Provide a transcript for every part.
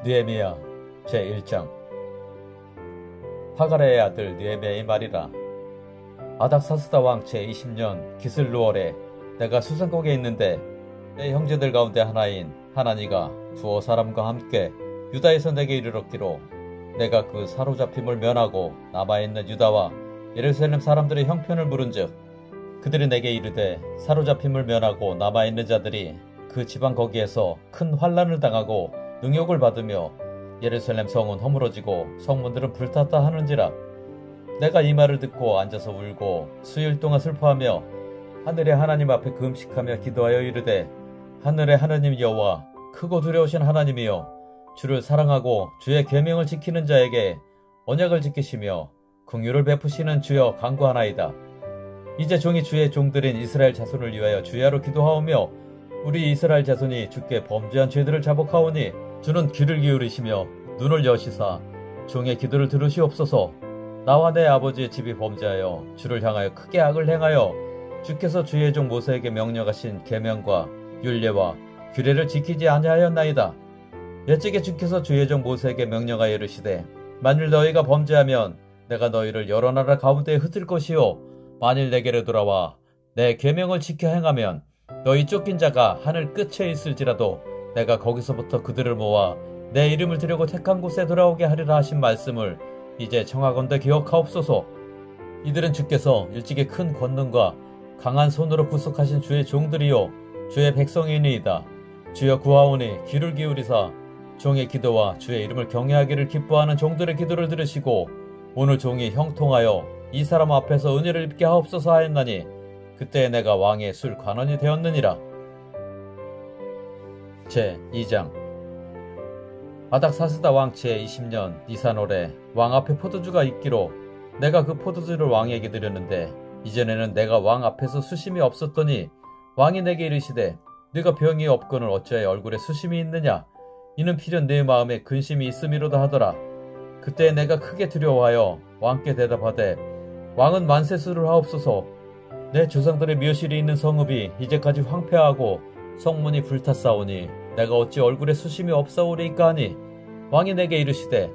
느헤미야 제1장. 하가랴의 아들 느헤미야의 말이라. 아닥사스다 왕 제20년 기슬루월에 내가 수상국에 있는데 내 형제들 가운데 하나인 하나니가 두어 사람과 함께 유다에서 내게 이르렀기로 내가 그 사로잡힘을 면하고 남아있는 유다와 예루살렘 사람들의 형편을 물은즉 그들이 내게 이르되 사로잡힘을 면하고 남아있는 자들이 그 지방 거기에서 큰 환난을 당하고 능욕을 받으며 예루살렘 성은 허물어지고 성문들은 불탔다 하는지라. 내가 이 말을 듣고 앉아서 울고 수일 동안 슬퍼하며 하늘의 하나님 앞에 금식하며 기도하여 이르되 하늘의 하나님 여호와 크고 두려우신 하나님이여 주를 사랑하고 주의 계명을 지키는 자에게 언약을 지키시며 긍휼을 베푸시는 주여 간구하나이다. 이제 종이 주의 종들인 이스라엘 자손을 위하여 주야로 기도하오며 우리 이스라엘 자손이 주께 범죄한 죄들을 자복하오니 주는 귀를 기울이시며 눈을 여시사 종의 기도를 들으시옵소서. 나와 내 아버지의 집이 범죄하여 주를 향하여 크게 악을 행하여 주께서 주의 종 모세에게 명령하신 계명과 율례와 규례를 지키지 아니하였나이다. 옛적에 주께서 주의 종 모세에게 명령하여 이르시되 만일 너희가 범죄하면 내가 너희를 여러 나라 가운데에 흩을 것이요 만일 내게로 돌아와 내 계명을 지켜 행하면 너희 쫓긴 자가 하늘 끝에 있을지라도 내가 거기서부터 그들을 모아 내 이름을 드리고 택한 곳에 돌아오게 하리라 하신 말씀을 이제 청하건대 기억하옵소서. 이들은 주께서 일찍이 큰 권능과 강한 손으로 구속하신 주의 종들이요 주의 백성이니이다. 주여 구하오니 귀를 기울이사 종의 기도와 주의 이름을 경외하기를 기뻐하는 종들의 기도를 들으시고 오늘 종이 형통하여 이 사람 앞에서 은혜를 입게 하옵소서 하였나니 그때 내가 왕의 술 관원이 되었느니라. 제2장. 아닥사스다 왕 제20년 니산월에 왕 앞에 포도주가 있기로 내가 그 포도주를 왕에게 드렸는데 이전에는 내가 왕 앞에서 수심이 없었더니 왕이 내게 이르시되 네가 병이 없거늘 어찌하여 얼굴에 수심이 있느냐. 이는 필연 내 마음에 근심이 있음이로다 하더라. 그때 내가 크게 두려워하여 왕께 대답하되 왕은 만세수를 하옵소서. 내 조상들의 묘실이 있는 성읍이 이제까지 황폐하고 성문이 불탔사오니 내가 어찌 얼굴에 수심이 없사오리이까 하니 왕이 내게 이르시되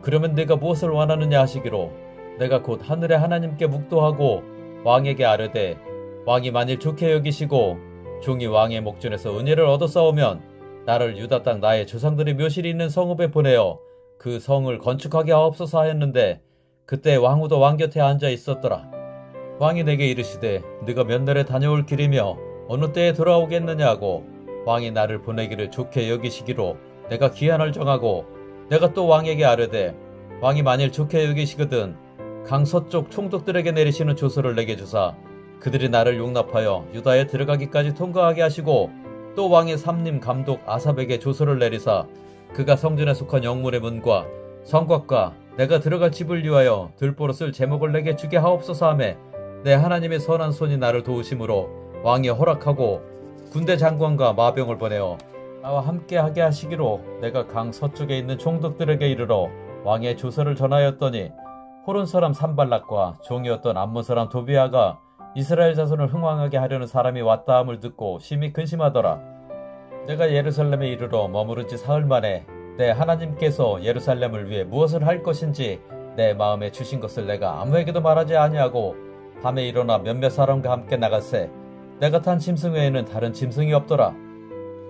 그러면 네가 무엇을 원하느냐 하시기로 내가 곧 하늘의 하나님께 묵도하고 왕에게 아뢰되 왕이 만일 좋게 여기시고 종이 왕의 목전에서 은혜를 얻어싸우면 나를 유다 땅 나의 조상들의 묘실이 있는 성읍에 보내어 그 성을 건축하게 하옵소서 하였는데 그때 왕후도 왕 곁에 앉아 있었더라. 왕이 내게 이르시되 네가 몇 날에 다녀올 길이며 어느 때에 돌아오겠느냐 하고 왕이 나를 보내기를 좋게 여기시기로 내가 기한을 정하고 내가 또 왕에게 아뢰되 왕이 만일 좋게 여기시거든 강 서쪽 총독들에게 내리시는 조서를 내게 주사 그들이 나를 용납하여 유다에 들어가기까지 통과하게 하시고 또 왕의 삼림 감독 아삽에게 조서를 내리사 그가 성전에 속한 영문의 문과 성곽과 내가 들어갈 집을 위하여 들보로 쓸 제목을 내게 주게 하옵소서 하매 내 하나님의 선한 손이 나를 도우심으로 왕이 허락하고 군대 장관과 마병을 보내어 나와 함께 하게 하시기로 내가 강 서쪽에 있는 총독들에게 이르러 왕의 조서를 전하였더니 호론 사람 산발락과 종이었던 암몬 사람 도비아가 이스라엘 자손을 흥왕하게 하려는 사람이 왔다 함을 듣고 심히 근심하더라. 내가 예루살렘에 이르러 머무른 지 사흘 만에 내 하나님께서 예루살렘을 위해 무엇을 할 것인지 내 마음에 주신 것을 내가 아무에게도 말하지 아니하고 밤에 일어나 몇몇 사람과 함께 나갔세. 내가 탄 짐승 외에는 다른 짐승이 없더라.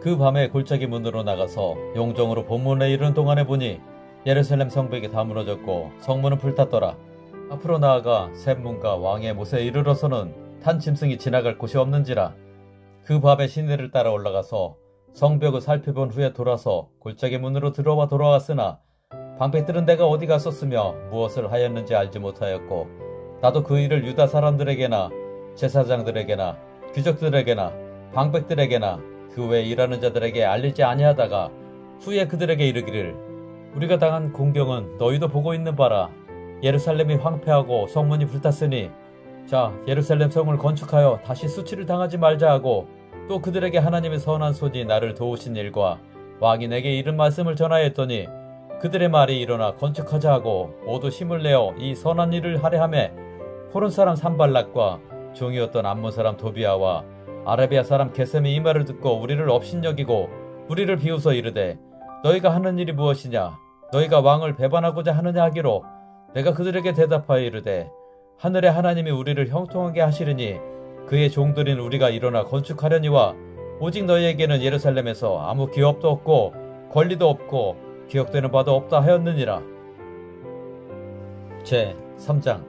그 밤에 골짜기 문으로 나가서 용정으로 본문에 이르는 동안에 보니 예루살렘 성벽이 다 무너졌고 성문은 불탔더라. 앞으로 나아가 샘문과 왕의 못에 이르러서는 탄 짐승이 지나갈 곳이 없는지라. 그 밤에 시내를 따라 올라가서 성벽을 살펴본 후에 돌아서 골짜기 문으로 들어와 돌아왔으나 방백들은 내가 어디 갔었으며 무엇을 하였는지 알지 못하였고 나도 그 일을 유다 사람들에게나 제사장들에게나 귀족들에게나 방백들에게나 그 외에 일하는 자들에게 알리지 아니하다가 후에 그들에게 이르기를 우리가 당한 공경은 너희도 보고 있는 바라. 예루살렘이 황폐하고 성문이 불탔으니 자 예루살렘 성을 건축하여 다시 수치를 당하지 말자 하고 또 그들에게 하나님의 선한 손이 나를 도우신 일과 왕이 내게 이른 말씀을 전하였더니 그들의 말이 일어나 건축하자 하고 모두 힘을 내어 이 선한 일을 하려 하매 호론 사람 산발락과 종이었던 암몬 사람 도비아와 아라비아 사람 게셈이 이 말을 듣고 우리를 업신여기고 우리를 비웃어 이르되 너희가 하는 일이 무엇이냐? 너희가 왕을 배반하고자 하느냐 하기로 내가 그들에게 대답하여 이르되 하늘의 하나님이 우리를 형통하게 하시리니 그의 종들인 우리가 일어나 건축하려니와 오직 너희에게는 예루살렘에서 아무 기업도 없고 권리도 없고 기억되는 바도 없다 하였느니라. 제 3장.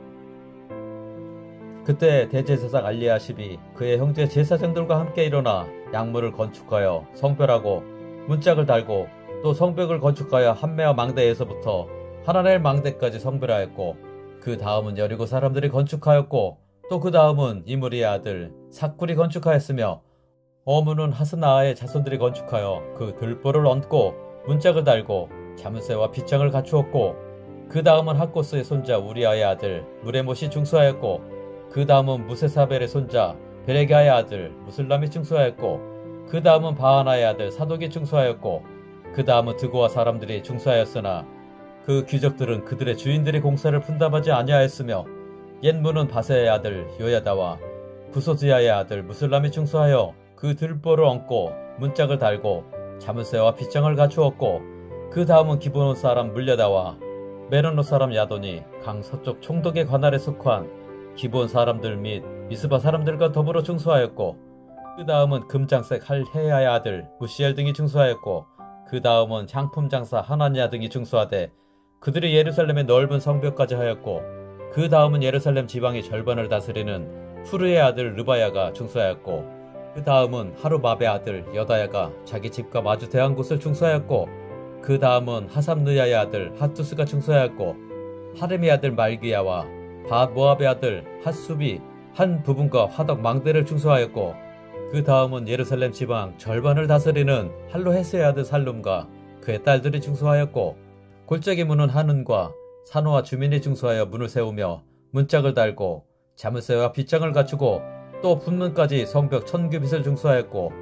그때 대제사장 알리야십이 그의 형제 제사장들과 함께 일어나 양문을 건축하여 성별하고 문짝을 달고 또 성벽을 건축하여 한메아 망대에서부터 하나넬 망대까지 성별하였고 그 다음은 여리고 사람들이 건축하였고 또 그 다음은 이므리의 아들 삭굴이 건축하였으며 어문은 하스나아의 자손들이 건축하여 그 들보를 얹고 문짝을 달고 자문쇠와 빗장을 갖추었고 그 다음은 학고스의 손자 우리아의 아들 무레못이 중수하였고 그 다음은 무세사벨의 손자 베레가의 아들 무슬람이 중수하였고 그 다음은 바하나의 아들 사독이 중수하였고 그 다음은 드고와 사람들이 중수하였으나 그 귀족들은 그들의 주인들이 공사를 분담하지 아니하였으며 옛문은 바세의 아들 요야다와 부소지야의 아들 무슬람이 중수하여 그 들보를 얹고 문짝을 달고 자문쇠와 빗장을 갖추었고 그 다음은 기브논 사람 물려다와 메로노 사람 야돈이 강 서쪽 총독의 관할에 속한 기브온 사람들 및 미스바 사람들과 더불어 중수하였고 그 다음은 금장색 할헤야의 아들 무시엘 등이 중수하였고 그 다음은 향품 장사 하나니아 등이 중수하되 그들이 예루살렘의 넓은 성벽까지 하였고 그 다음은 예루살렘 지방의 절반을 다스리는 후르의 아들 르바야가 중수하였고 그 다음은 하루밥의 아들 여다야가 자기 집과 마주 대한 곳을 중수하였고 그 다음은 하삼느야의 아들 핫두스가 중수하였고 하렘의 아들 말기야와 밧 모압의 아들 핫숲이 한 부분과 화덕 망대를 중수하였고 그 다음은 예루살렘 지방 절반을 다스리는 할로헤스의 아들 살룸과 그의 딸들이 중수하였고 골짜기 문은 한은과 산호와 주민이 중수하여 문을 세우며 문짝을 달고 자문쇠와 빗장을 갖추고 또 분문까지 성벽 1000규빗을 중수하였고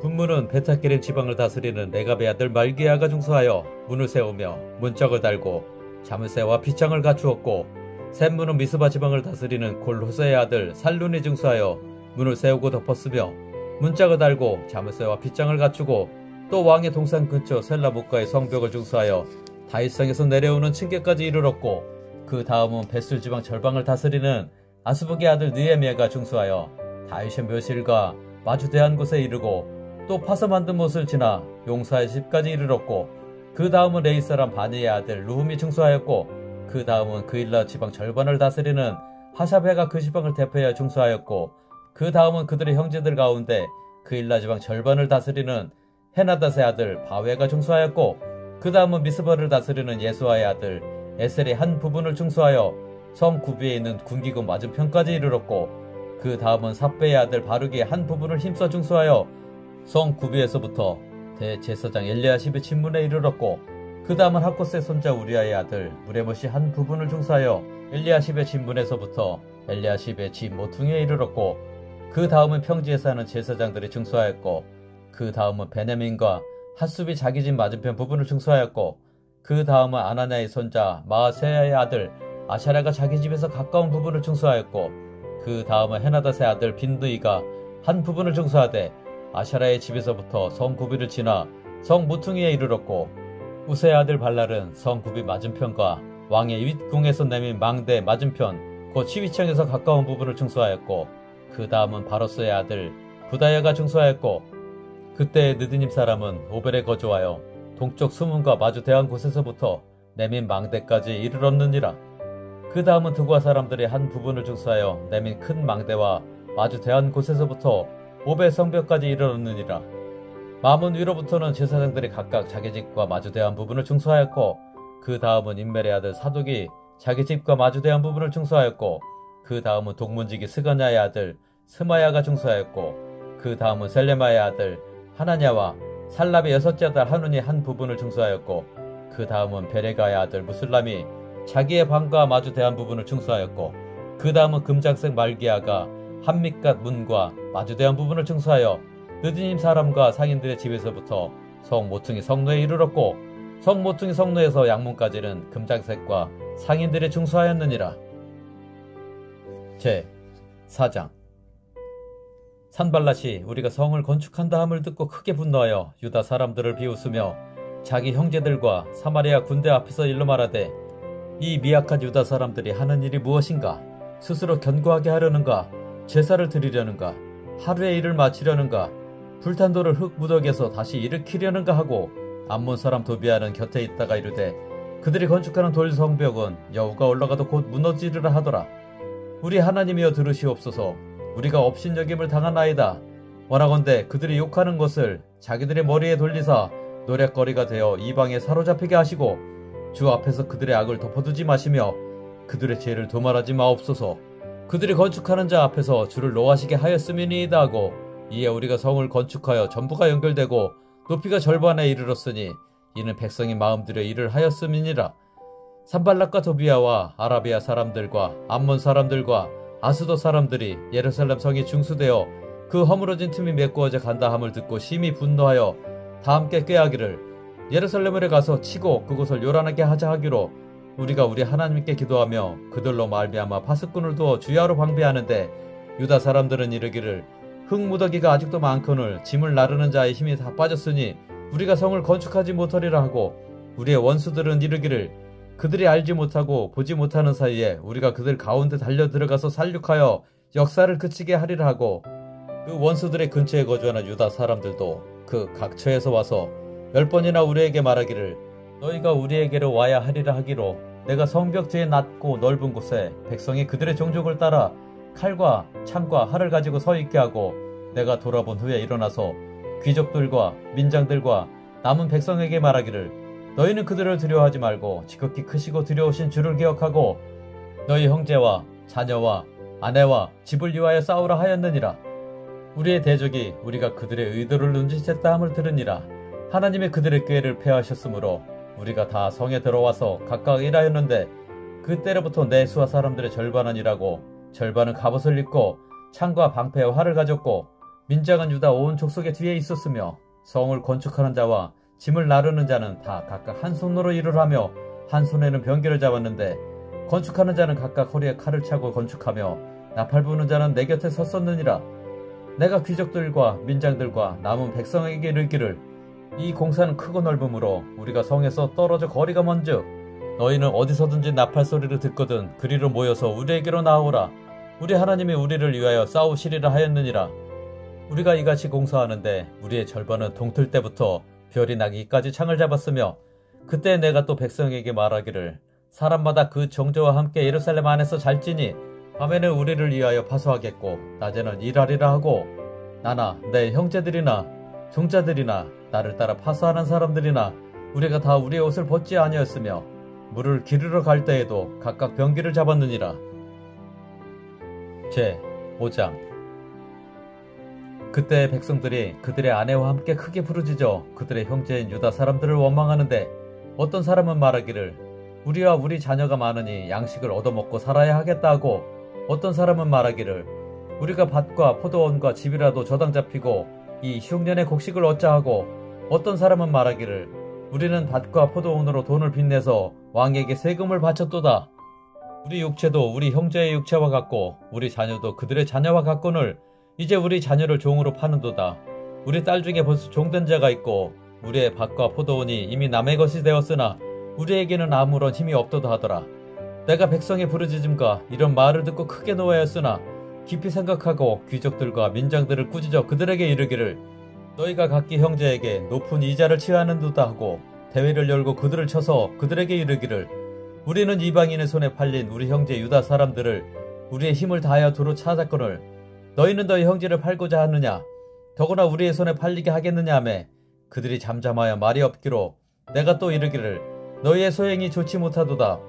분문은 베타게림 지방을 다스리는 네갑의 아들 말기야가 중수하여 문을 세우며 문짝을 달고 자문쇠와 빗장을 갖추었고 샘문은 미스바 지방을 다스리는 골호세의 아들 살룬이 중수하여 문을 세우고 덮었으며 문짝을 달고 자문쇠와 빗장을 갖추고 또 왕의 동산 근처 셀라 목가의 성벽을 중수하여 다윗성에서 내려오는 층계까지 이르렀고 그 다음은 벳술 지방 절방을 다스리는 아스북의 아들 느헤미야가 중수하여 다윗의 묘실과 마주 대한 곳에 이르고 또 파서 만든 못을 지나 용사의 집까지 이르렀고 그 다음은 레이 사람 바니의 아들 루훔이 중수하였고 그 다음은 그일라 지방 절반을 다스리는 하샤베가 그 지방을 대표하여 중수하였고 그 다음은 그들의 형제들 가운데 그일라 지방 절반을 다스리는 헤나닷의 아들 바웨가 중수하였고 그 다음은 미스바를 다스리는 예수아의 아들 에셀의 한 부분을 중수하여 성 구비에 있는 군기구 맞은편까지 이르렀고 그 다음은 삽베의 아들 바룩의 한 부분을 힘써 중수하여 성 구비에서부터 대제사장 엘리야십의 진문에 이르렀고 그 다음은 학고스의 손자 우리아의 아들 무레못이 한 부분을 중수하여 엘리야십의 진문에서부터 엘리야십의 진 모퉁이에 이르렀고 그 다음은 평지에 사는 제사장들이 중수하였고 그 다음은 베냐민과 핫숲이 자기 집 맞은편 부분을 중수하였고 그 다음은 아나냐의 손자 마아세야의 아들 아샤랴가 자기 집에서 가까운 부분을 중수하였고 그 다음은 헤나닷의 아들 빈드이가 한 부분을 중수하되 아샤랴의 집에서부터 성 구비를 지나 성 모퉁이에 이르렀고 우세의 아들 발랄은 성 구비 맞은편과 왕의 윗궁에서 내민 망대 맞은편 곧 시위창에서 가까운 부분을 중수하였고 그 다음은 바로스의 아들 부다야가 중수하였고 그때 느드님 사람은 오벨에 거주하여 동쪽 수문과 마주 대한 곳에서부터 내민 망대까지 이르렀느니라. 그 다음은 드고아 사람들이 한 부분을 중수하여 내민 큰 망대와 마주 대한 곳에서부터 오벨 성벽까지 이르렀느니라. 마문 위로부터는 제사장들이 각각 자기 집과 마주 대한 부분을 중수하였고 그 다음은 임멜의 아들 사독이 자기 집과 마주 대한 부분을 중수하였고 그 다음은 동문지기 스가냐의 아들 스마야가 중수하였고 그 다음은 셀레마의 아들 하나냐와 살랍의 여섯째 아들 한운이 한 부분을 중수하였고 그 다음은 베레가의 아들 무슬람이 자기의 방과 마주 대한 부분을 중수하였고 그 다음은 금장색 말기야가 한밑갓 문과 마주 대한 부분을 중수하여 느드님 사람과 상인들의 집에서부터 성 모퉁이 성로에 이르렀고 성 모퉁이 성로에서 양문까지는 금장색과 상인들이 중수하였느니라. 제 4장. 산발랏이 우리가 성을 건축한다 함을 듣고 크게 분노하여 유다 사람들을 비웃으며 자기 형제들과 사마리아 군대 앞에서 일러 말하되 이 미약한 유다 사람들이 하는 일이 무엇인가? 스스로 견고하게 하려는가? 제사를 드리려는가? 하루의 일을 마치려는가? 불탄 돌을 흙 무더기에서 다시 일으키려는가 하고 암몬 사람 도비아는 곁에 있다가 이르되 그들이 건축하는 돌 성벽은 여우가 올라가도 곧 무너지리라 하더라. 우리 하나님이여 들으시옵소서. 우리가 업신여김을 당하나이다. 원하건대 그들이 욕하는 것을 자기들의 머리에 돌리사 노랫거리가 되어 이방에 사로잡히게 하시고 주 앞에서 그들의 악을 덮어두지 마시며 그들의 죄를 도말하지 마옵소서. 그들이 건축하는 자 앞에서 주를 노하시게 하였음이니이다 하고 이에 우리가 성을 건축하여 전부가 연결되고 높이가 절반에 이르렀으니 이는 백성이 마음들여 일을 하였음이니라. 산발락과 도비아와 아라비아 사람들과 암몬 사람들과 아스도 사람들이 예루살렘 성이 중수되어 그 허물어진 틈이 메꾸어져 간다 함을 듣고 심히 분노하여 다 함께 꾀하기를 예루살렘에 가서 치고 그곳을 요란하게 하자 하기로 우리가 우리 하나님께 기도하며 그들로 말미암아 파수꾼을 두어 주야로 방비하는데 유다 사람들은 이르기를 흙무더기가 아직도 많거늘 짐을 나르는 자의 힘이 다 빠졌으니 우리가 성을 건축하지 못하리라 하고 우리의 원수들은 이르기를 그들이 알지 못하고 보지 못하는 사이에 우리가 그들 가운데 달려 들어가서 살육하여 역사를 그치게 하리라 하고 그 원수들의 근처에 거주하는 유다 사람들도 그 각처에서 와서 10번이나 우리에게 말하기를 너희가 우리에게로 와야 하리라 하기로 내가 성벽 뒤에 낮고 넓은 곳에 백성이 그들의 종족을 따라 칼과 창과 활을 가지고 서 있게 하고 내가 돌아본 후에 일어나서 귀족들과 민장들과 남은 백성에게 말하기를 너희는 그들을 두려워하지 말고 지극히 크시고 두려우신 주를 기억하고 너희 형제와 자녀와 아내와 집을 위하여 싸우라 하였느니라. 우리의 대적이 우리가 그들의 의도를 눈치챘다 함을 들으니라. 하나님의 그들의 꾀를 패하셨으므로 우리가 다 성에 들어와서 각각 일하였는데 그때로부터 내 수하 사람들의 절반은 일하고 절반은 갑옷을 입고 창과 방패와 활을 가졌고 민장은 유다 온 족속의 뒤에 있었으며 성을 건축하는 자와 짐을 나르는 자는 다 각각 한 손으로 일을 하며 한 손에는 병기를 잡았는데 건축하는 자는 각각 허리에 칼을 차고 건축하며 나팔 부는 자는 내 곁에 섰었느니라. 내가 귀족들과 민장들과 남은 백성에게 이르기를 이 공사는 크고 넓으므로 우리가 성에서 떨어져 거리가 먼즉 너희는 어디서든지 나팔 소리를 듣거든 그리로 모여서 우리에게로 나오라. 우리 하나님이 우리를 위하여 싸우시리라 하였느니라. 우리가 이같이 공사하는데 우리의 절반은 동틀 때부터 별이 나기까지 창을 잡았으며 그때 내가 또 백성에게 말하기를 사람마다 그 정조와 함께 예루살렘 안에서 잘지니 밤에는 우리를 위하여 파수하겠고 낮에는 일하리라 하고 나나 내 형제들이나 종자들이나 나를 따라 파수하는 사람들이나 우리가 다 우리의 옷을 벗지 아니었으며 물을 기르러 갈 때에도 각각 병기를 잡았느니라. 제 5장 그때 백성들이 그들의 아내와 함께 크게 부르짖어 그들의 형제인 유다 사람들을 원망하는데 어떤 사람은 말하기를 우리와 우리 자녀가 많으니 양식을 얻어먹고 살아야 하겠다 하고 어떤 사람은 말하기를 우리가 밭과 포도원과 집이라도 저당 잡히고 이 흉년의 곡식을 얻자 하고 어떤 사람은 말하기를 우리는 밭과 포도원으로 돈을 빚내서 왕에게 세금을 바쳤도다. 우리 육체도 우리 형제의 육체와 같고 우리 자녀도 그들의 자녀와 같거늘 이제 우리 자녀를 종으로 파는도다. 우리 딸 중에 벌써 종된 자가 있고 우리의 밭과 포도원이 이미 남의 것이 되었으나 우리에게는 아무런 힘이 없도다 하더라. 내가 백성의 부르짖음과 이런 말을 듣고 크게 노하였으나 깊이 생각하고 귀족들과 민장들을 꾸짖어 그들에게 이르기를 너희가 각기 형제에게 높은 이자를 취하는도다 하고 대회를 열고 그들을 쳐서 그들에게 이르기를 우리는 이방인의 손에 팔린 우리 형제 유다 사람들을 우리의 힘을 다하여 도로 찾았거늘 너희는 너희 형제를 팔고자 하느냐 더구나 우리의 손에 팔리게 하겠느냐 하매 그들이 잠잠하여 말이 없기로 내가 또 이르기를 너희의 소행이 좋지 못하도다.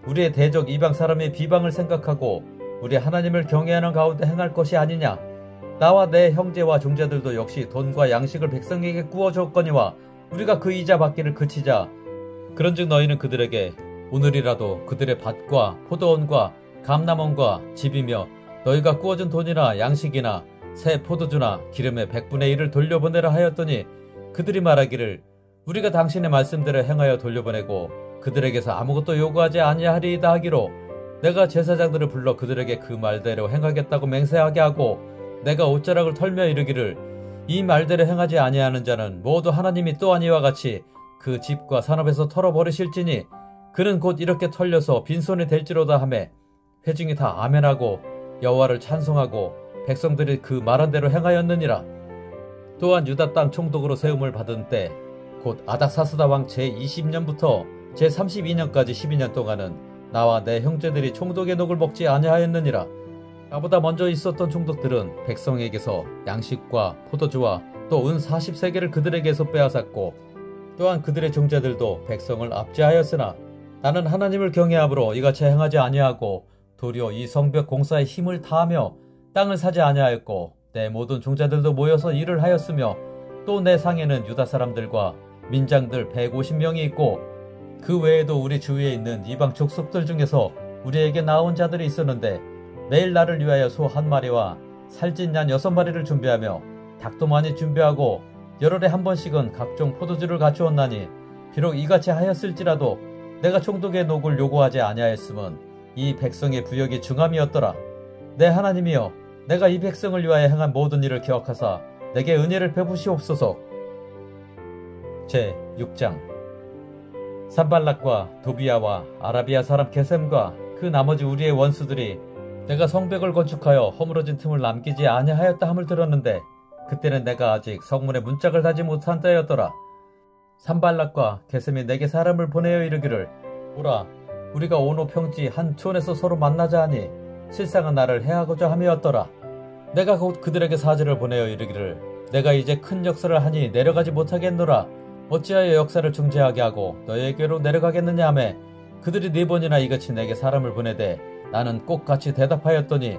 우리의 대적 이방 사람의 비방을 생각하고 우리 하나님을 경외하는 가운데 행할 것이 아니냐. 나와 내 형제와 종자들도 역시 돈과 양식을 백성에게 구워줬거니와 우리가 그 이자 받기를 그치자. 그런즉 너희는 그들에게 오늘이라도 그들의 밭과 포도원과 감람원과 집이며 너희가 구워준 돈이나 양식이나 새 포도주나 기름의 100분의 1을 돌려보내라 하였더니 그들이 말하기를 우리가 당신의 말씀대로 행하여 돌려보내고 그들에게서 아무것도 요구하지 아니하리이다 하기로 내가 제사장들을 불러 그들에게 그 말대로 행하겠다고 맹세하게 하고 내가 옷자락을 털며 이르기를 이 말대로 행하지 아니하는 자는 모두 하나님이 또 아니와 같이 그 집과 산업에서 털어버리실지니 그는 곧 이렇게 털려서 빈손이 될지로다 하매 회중이 다 아멘하고 여호와를 찬송하고 백성들이 그 말한 대로 행하였느니라. 또한 유다 땅 총독으로 세움을 받은 때 곧 아닥사스다 왕 제20년부터 제32년까지 12년 동안은 나와 내 형제들이 총독의 녹을 먹지 아니하였느니라. 나보다 먼저 있었던 총독들은 백성에게서 양식과 포도주와 또 은 40세계를 그들에게서 빼앗았고 또한 그들의 종자들도 백성을 압제하였으나 나는 하나님을 경외함으로 이같이 행하지 아니하고 도리어 이 성벽 공사에 힘을 다하며 땅을 사지 아니하였고 내 모든 종자들도 모여서 일을 하였으며 또 내 상에는 유다 사람들과 민장들 150명이 있고 그 외에도 우리 주위에 있는 이방 족속들 중에서 우리에게 나온 자들이 있었는데 매일 나를 위하여 소 1마리와 살찐 양 6마리를 준비하며 닭도 많이 준비하고 열흘에 한 번씩은 각종 포도주를 갖추었나니 비록 이같이 하였을지라도 내가 총독의 녹을 요구하지 아니하였음은 이 백성의 부역이 중함이었더라. 내 하나님이여, 내가 이 백성을 위하여 행한 모든 일을 기억하사 내게 은혜를 베푸시옵소서. 제6장 산발락과 도비아와 아라비아 사람 게셈과 그 나머지 우리의 원수들이 내가 성벽을 건축하여 허물어진 틈을 남기지 아니하였다 함을 들었는데 그때는 내가 아직 성문에 문짝을 다지 못한 때였더라. 산발락과 게셈이 내게 사람을 보내어 이르기를 오라, 우리가 오노 평지 한 촌에서 서로 만나자 하니 실상은 나를 해하고자 함이었더라. 내가 곧 그들에게 사절을 보내어 이르기를 내가 이제 큰 역사를 하니 내려가지 못하겠노라. 어찌하여 역사를 중재하게 하고 너희에게로 내려가겠느냐 하매 그들이 4번이나 이같이 내게 사람을 보내되 나는 꼭같이 대답하였더니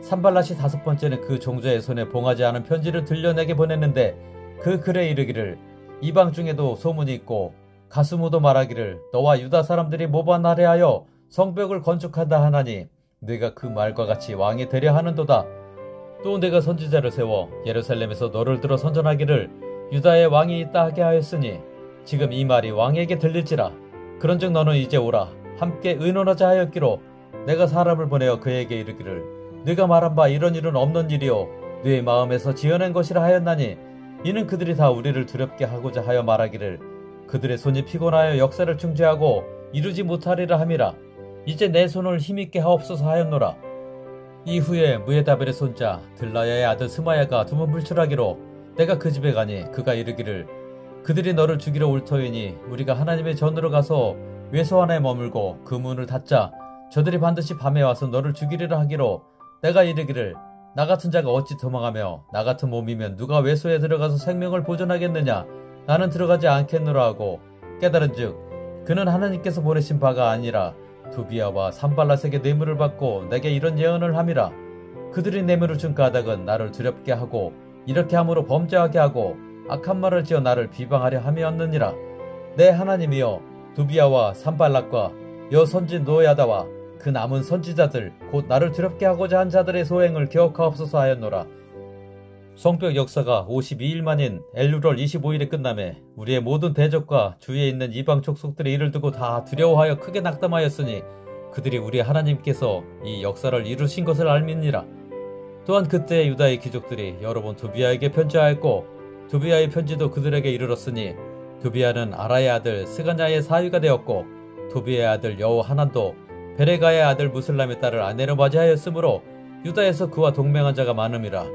산발랏이 5번째는 그 종자의 손에 봉하지 않은 편지를 들려 내게 보냈는데 그 글에 이르기를 이방 중에도 소문이 있고 가스무도 말하기를 너와 유다 사람들이 모반하려 성벽을 건축한다 하나니 네가 그 말과 같이 왕이 되려 하는도다. 또 내가 선지자를 세워 예루살렘에서 너를 들어 선전하기를 유다의 왕이 있다 하게 하였으니 지금 이 말이 왕에게 들릴지라. 그런즉 너는 이제 오라. 함께 의논하자 하였기로 내가 사람을 보내어 그에게 이르기를 네가 말한 바 이런 일은 없는 일이요 네 마음에서 지어낸 것이라 하였나니 이는 그들이 다 우리를 두렵게 하고자 하여 말하기를 그들의 손이 피곤하여 역사를 중재하고 이루지 못하리라 함이라. 이제 내 손을 힘있게 하옵소서 하였노라. 이후에 무에다벨의 손자 들라야의 아들 스마야가 두문 불출하기로 내가 그 집에 가니 그가 이르기를 그들이 너를 죽이러 올 터이니 우리가 하나님의 전으로 가서 외소 안에 머물고 그 문을 닫자. 저들이 반드시 밤에 와서 너를 죽이리라 하기로 내가 이르기를 나 같은 자가 어찌 도망하며 나 같은 몸이면 누가 외소에 들어가서 생명을 보존하겠느냐. 나는 들어가지 않겠노라 하고 깨달은즉 그는 하나님께서 보내신 바가 아니라 도비아와 산발랏에게 뇌물을 받고 내게 이런 예언을 함이라. 그들이 뇌물을 준 까닭은 나를 두렵게 하고 이렇게 함으로 범죄하게 하고 악한 말을 지어 나를 비방하려 함이었느니라. 내 하나님이여, 도비아와 산발락과 여선지 노야다와 그 남은 선지자들 곧 나를 두렵게 하고자 한 자들의 소행을 기억하옵소서 하였노라. 성벽 역사가 52일 만인 엘루월 25일에 끝나매 우리의 모든 대적과 주위에 있는 이방 족속들의 일을 두고 다 두려워하여 크게 낙담하였으니 그들이 우리 하나님께서 이 역사를 이루신 것을 알미니라. 또한 그때 유다의 귀족들이 여러 번 도비아에게 편지하였고 도비아의 편지도 그들에게 이르렀으니 도비아는 아라의 아들 스가냐의 사위가 되었고 도비아의 아들 여호하난도 베레가의 아들 무슬람의 딸을 아내로 맞이하였으므로 유다에서 그와 동맹한 자가 많음이라.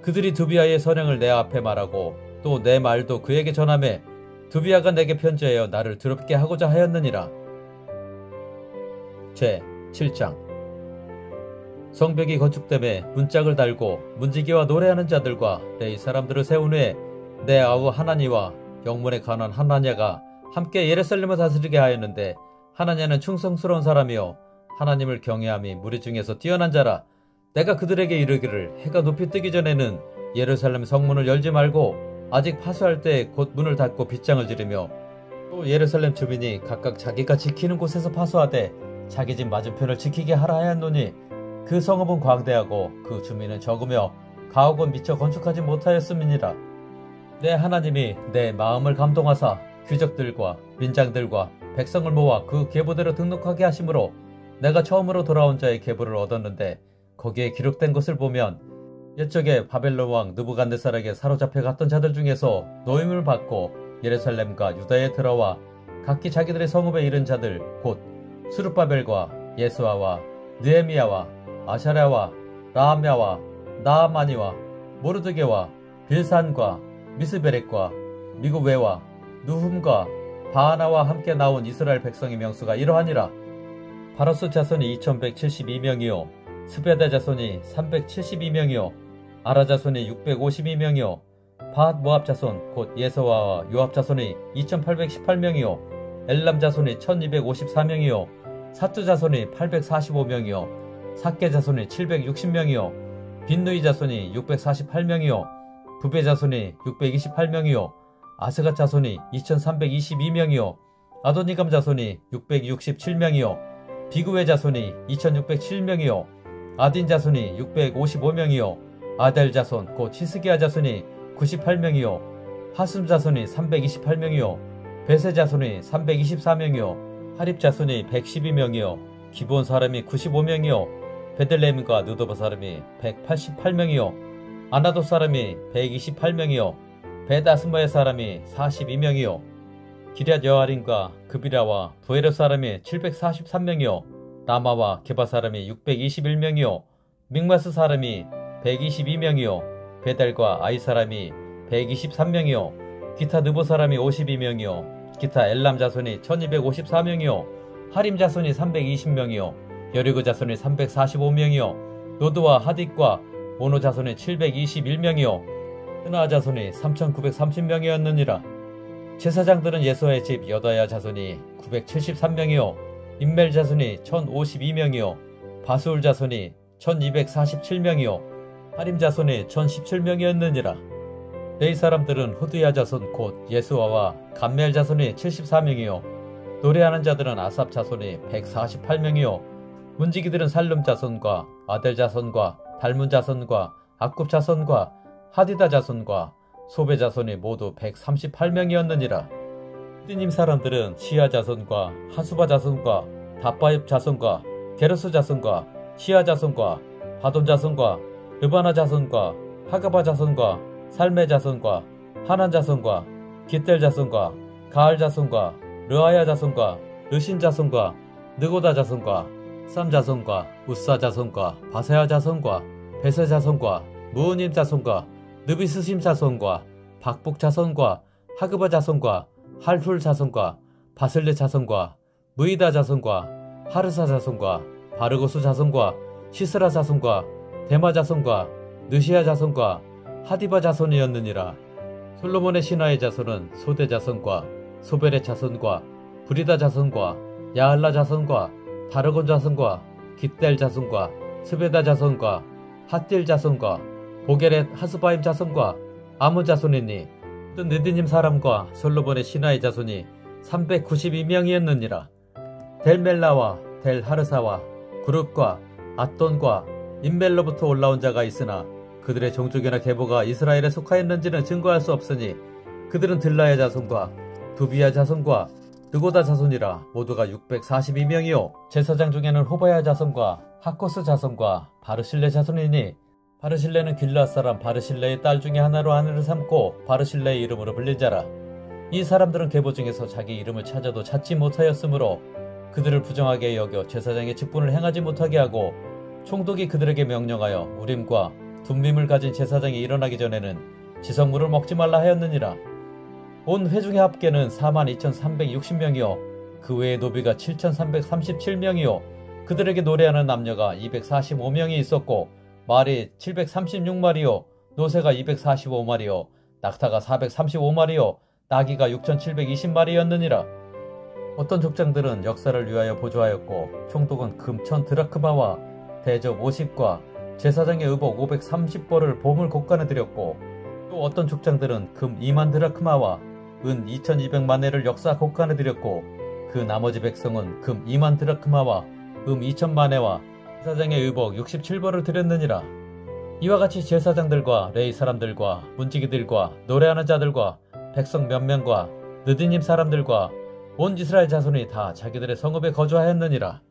그들이 도비아의 선행을 내 앞에 말하고 또 내 말도 그에게 전하매 도비아가 내게 편지하여 나를 두렵게 하고자 하였느니라. 제7장 성벽이 건축됨에 문짝을 달고 문지기와 노래하는 자들과 내 이 사람들을 세운 후에 내 아우 하나니와 영문에 관한 하나냐가 함께 예루살렘을 다스리게 하였는데 하나냐는 충성스러운 사람이요 하나님을 경외함이 무리 중에서 뛰어난 자라. 내가 그들에게 이르기를 해가 높이 뜨기 전에는 예루살렘 성문을 열지 말고 아직 파수할 때 곧 문을 닫고 빗장을 지르며 또 예루살렘 주민이 각각 자기가 지키는 곳에서 파수하되 자기 집 맞은편을 지키게 하라 하였노니 그 성읍은 광대하고 그 주민은 적으며 가옥은 미처 건축하지 못하였음이니라. 내 하나님이 내 마음을 감동하사 귀족들과 민장들과 백성을 모아 그 계보대로 등록하게 하심으로 내가 처음으로 돌아온 자의 계보를 얻었는데 거기에 기록된 것을 보면 옛적에 바벨론 왕 느부갓네살에게 사로잡혀 갔던 자들 중에서 노임을 받고 예루살렘과 유다에 들어와 각기 자기들의 성읍에 이른 자들 곧 스룹바벨과 예수아와 느헤미야와 아샤랴와 라함야와 나아마니와 모르드게와 빌산과 미스베렉과 미구웨와 누훔과 바하나와 함께 나온 이스라엘 백성의 명수가 이러하니라. 바로스 자손이 2172명이요 스베다 자손이 372명이요 아라 자손이 652명이요 바핫 모압 자손 곧 예서와와 요압 자손이 2818명이요 엘람 자손이 1254명이요 사투 자손이 845명이요 삭게 자손이 760명이요 빈누이 자손이 648명이요 부베 자손이 628명이요 아스가 자손이 2322명이요 아도니감 자손이 667명이요 비구의 자손이 2607명이요 아딘 자손이 655명이요 아델 자손 곧 히스기야 자손이 98명이요 하슴 자손이 328명이요 베세 자손이 324명이요 하립 자손이 112명이요 기본 사람이 95명이요 베들레헴과 느도바 사람이 188명이요 아나도 사람이 128명이요 베다스모의 사람이 42명이요 기럇 여아림과 그비라와 부에르 사람이 743명이요 라마와 게바 사람이 621명이요 믹마스 사람이 122명이요 베델과 아이 사람이 123명이요 기타 느보 사람이 52명이요 기타 엘람 자손이 1254명이요 하림 자손이 320명이요 여리고 자손이 345명이요 노드와 하딕과 오노 자손이 721명이요 스나 자손이 3930명이었느니라. 제사장들은 예수아의 집 여다야 자손이 973명이요 임멜 자손이 1052명이요 바수울 자손이 1247명이요 하림 자손이 1017명이었느니라. 레위 사람들은 호드야 자손 곧 예수아와 감멜 자손이 74명이요 노래하는 자들은 아삽 자손이 148명이요 문지기들은 살룸 자손과 아델 자손과 달문 자손과 악굽 자손과 하디다 자손과 소베 자손이 모두 138명이었느니라. 후디님 사람들은 시야 자손과 하수바 자손과 다바입 자손과 게르스 자손과 시야 자손과 바돈 자손과 르바나 자손과 하가바 자손과 살메 자손과 하난 자손과 기텔 자손과 가알 자손과 르아야 자손과 르신 자손과 느고다 자손과 쌈 자손과 우사 자손과 바세야 자손과 베세 자손과 무우님 자손과 느비스심 자손과 박북 자손과 하그바 자손과 할훌 자손과 바슬레 자손과 무이다 자손과 하르사 자손과 바르고스 자손과 시스라 자손과 데마 자손과 느시아 자손과 하디바 자손이었느니라. 솔로몬의 신하의 자손은 소대 자손과 소벨의 자손과 브리다 자손과 야할라 자손과 다르곤 자손과 깃델 자손과 스베다 자손과 핫딜 자손과 보게렛 하스바임 자손과 아무 자손이니 또 느디님 사람과 솔로몬의 신하의 자손이 392명이었느니라. 델멜라와 델하르사와 그룹과 앗돈과 인멜로부터 올라온 자가 있으나 그들의 종족이나 계보가 이스라엘에 속하였는지는 증거할 수 없으니 그들은 들라야 자손과 두비야 자손과 느고다 자손이라 모두가 642명이요 제사장 중에는 호바야 자손과 하코스 자손과 바르실레 자손이니 바르실레는 길앗 사람 바르실레의 딸 중에 하나로 아내를 삼고 바르실레의 이름으로 불린 자라. 이 사람들은 계보 중에서 자기 이름을 찾아도 찾지 못하였으므로 그들을 부정하게 여겨 제사장의 직분을 행하지 못하게 하고 총독이 그들에게 명령하여 우림과 둠밈을 가진 제사장이 일어나기 전에는 지성물을 먹지 말라 하였느니라. 온 회중의 합계는 42,360명이요 그 외의 노비가 7,337명이요 그들에게 노래하는 남녀가 245명이 있었고 말이 736마리요 노새가 245마리요 낙타가 435마리요 나귀가 6,720마리였느니라. 어떤 족장들은 역사를 위하여 보조하였고 총독은 금 1000드라크마와 대접 50과 제사장의 의복 530벌을 보물 곡간에 드렸고 또 어떤 족장들은 금 2만 드라크마와 은 2200만회를 역사 곡간에 드렸고 그 나머지 백성은 금 2만 드라크마와 2000만회와 제사장의 의복 67벌을 드렸느니라. 이와 같이 제사장들과 레위 사람들과 문지기들과 노래하는 자들과 백성 몇 명과 느디님 사람들과 온 이스라엘 자손이 다 자기들의 성읍에 거주하였느니라.